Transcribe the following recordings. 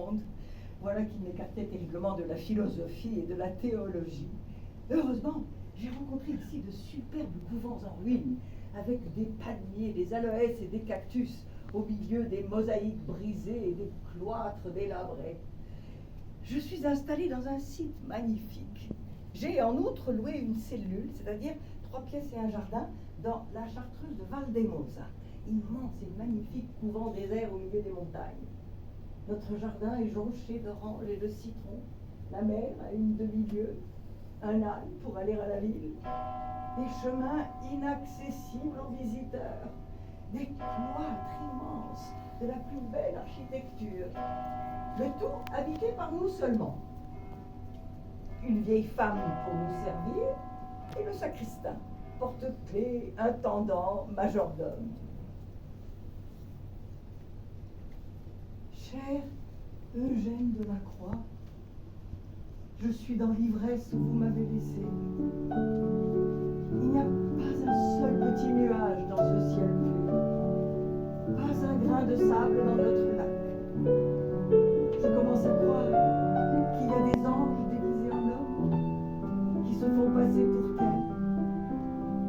monde. Voilà qui m'écartait terriblement de la philosophie et de la théologie. Heureusement, j'ai rencontré ici de superbes couvents en ruine, avec des palmiers, des aloès et des cactus, au milieu des mosaïques brisées et des cloîtres délabrés. Je suis installée dans un site magnifique. J'ai en outre loué une cellule, c'est-à-dire 3 pièces et un jardin, dans la chartreuse de Valdemosa, immense et magnifique couvent désert au milieu des montagnes. Notre jardin est jonché d'oranges et de citrons, la mer à une demi-lieue, un âne pour aller à la ville, des chemins inaccessibles aux visiteurs, des cloîtres immenses de la plus belle architecture, le tout habité par nous seulement. Une vieille femme pour nous servir et le sacristain, porte-clés, intendant, majordome. Cher Eugène de la Croix, je suis dans l'ivresse où vous m'avez laissé. Il n'y a pas un seul petit nuage dans ce ciel bleu, pas un grain de sable dans notre lac. Je commence à croire qu'il y a des anges déguisés en hommes qui se font passer pour tels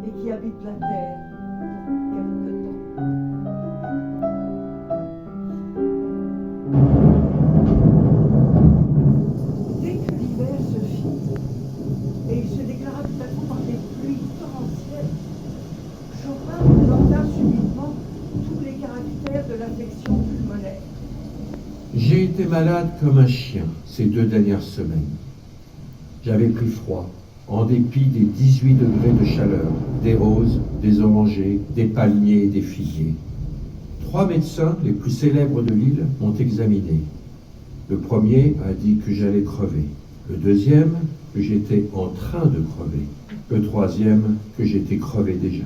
et qui habitent la terre pour quelque temps. Dès que l'hiver se fit, et il se déclara tout à coup par des pluies torrentielles, Chopin présenta subitement tous les caractères de l'affection pulmonaire. J'ai été malade comme un chien ces 2 dernières semaines. J'avais pris froid, en dépit des 18 degrés de chaleur, des roses, des orangers, des palmiers et des figuiers. 3 médecins, les plus célèbres de l'île, m'ont examiné. Le premier a dit que j'allais crever. Le deuxième, que j'étais en train de crever. Le troisième, que j'étais crevé déjà.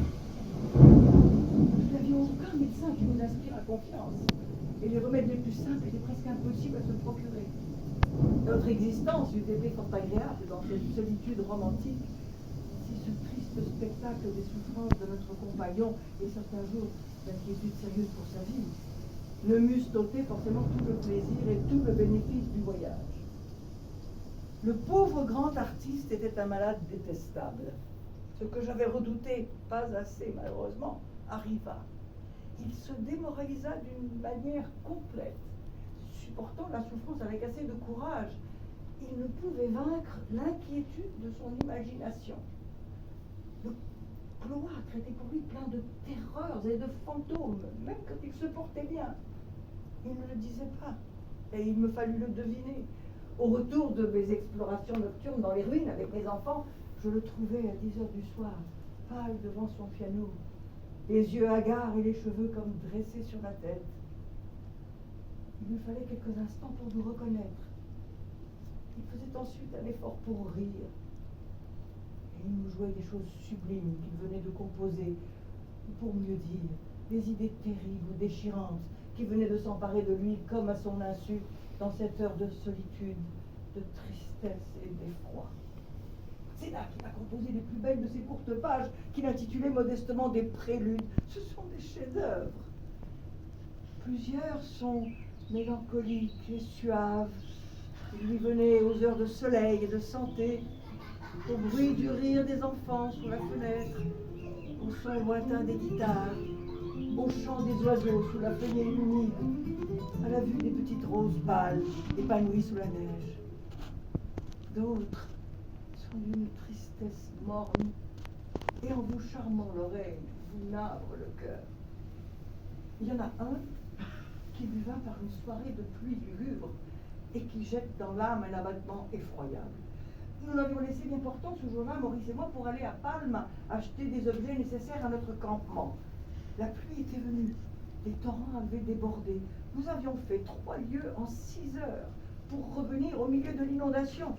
Nous n'avions aucun médecin qui nous inspire à confiance. Et les remèdes les plus simples étaient presque impossibles à se procurer. Notre existence eût été fort agréable dans cette solitude romantique si ce triste spectacle des souffrances de notre compagnon et certains jours d'inquiétude sérieuse pour sa vie ne m'eussent ôté forcément tout le plaisir et tout le bénéfice du voyage. Le pauvre grand artiste était un malade détestable. Ce que j'avais redouté, pas assez malheureusement, arriva. Il se démoralisa d'une manière complète. Supportant la souffrance avec assez de courage, il ne pouvait vaincre l'inquiétude de son imagination. Le cloître était pour lui plein de terreurs et de fantômes, même quand il se portait bien. Il ne le disait pas, et il me fallut le deviner. Au retour de mes explorations nocturnes dans les ruines avec mes enfants, je le trouvais à 10 heures du soir, pâle devant son piano, les yeux hagards et les cheveux comme dressés sur la tête. Il me fallait quelques instants pour nous reconnaître. Il faisait ensuite un effort pour rire. Et il nous jouait des choses sublimes qu'il venait de composer, ou pour mieux dire, des idées terribles ou déchirantes qui venaient de s'emparer de lui comme à son insu dans cette heure de solitude, de tristesse et d'effroi. C'est là qu'il a composé les plus belles de ces courtes pages qu'il intitulait modestement des préludes. Ce sont des chefs-d'œuvre. Plusieurs sont mélancoliques et suaves. Il lui venait aux heures de soleil et de santé, au bruit du rire des enfants sous la fenêtre, au son lointain des guitares, au chant des oiseaux sous la feuillée humide, à la vue des petites roses pâles épanouies sous la neige. D'autres sont d'une tristesse morne et en vous charmant l'oreille, vous navre le cœur. Il y en a un qui lui vint par une soirée de pluie lugubre et qui jette dans l'âme un abattement effroyable. Nous l'avions laissé bien portant ce jour-là, Maurice et moi, pour aller à Palma acheter des objets nécessaires à notre campement. La pluie était venue, les torrents avaient débordé. Nous avions fait 3 lieues en 6 heures pour revenir au milieu de l'inondation.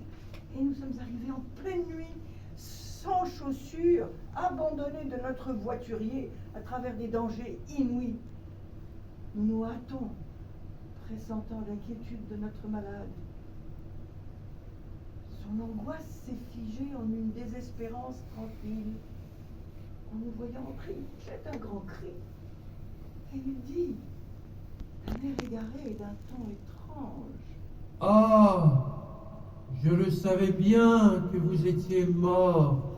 Et nous sommes arrivés en pleine nuit, sans chaussures, abandonnés de notre voiturier à travers des dangers inouïs. Nous nous hâtons, pressentant l'inquiétude de notre malade. Son angoisse s'est figée en une désespérance tranquille. En nous voyant entrer, il jette un grand cri. Et il dit, d'un air égaré et d'un ton étrange, Je le savais bien que vous étiez mort.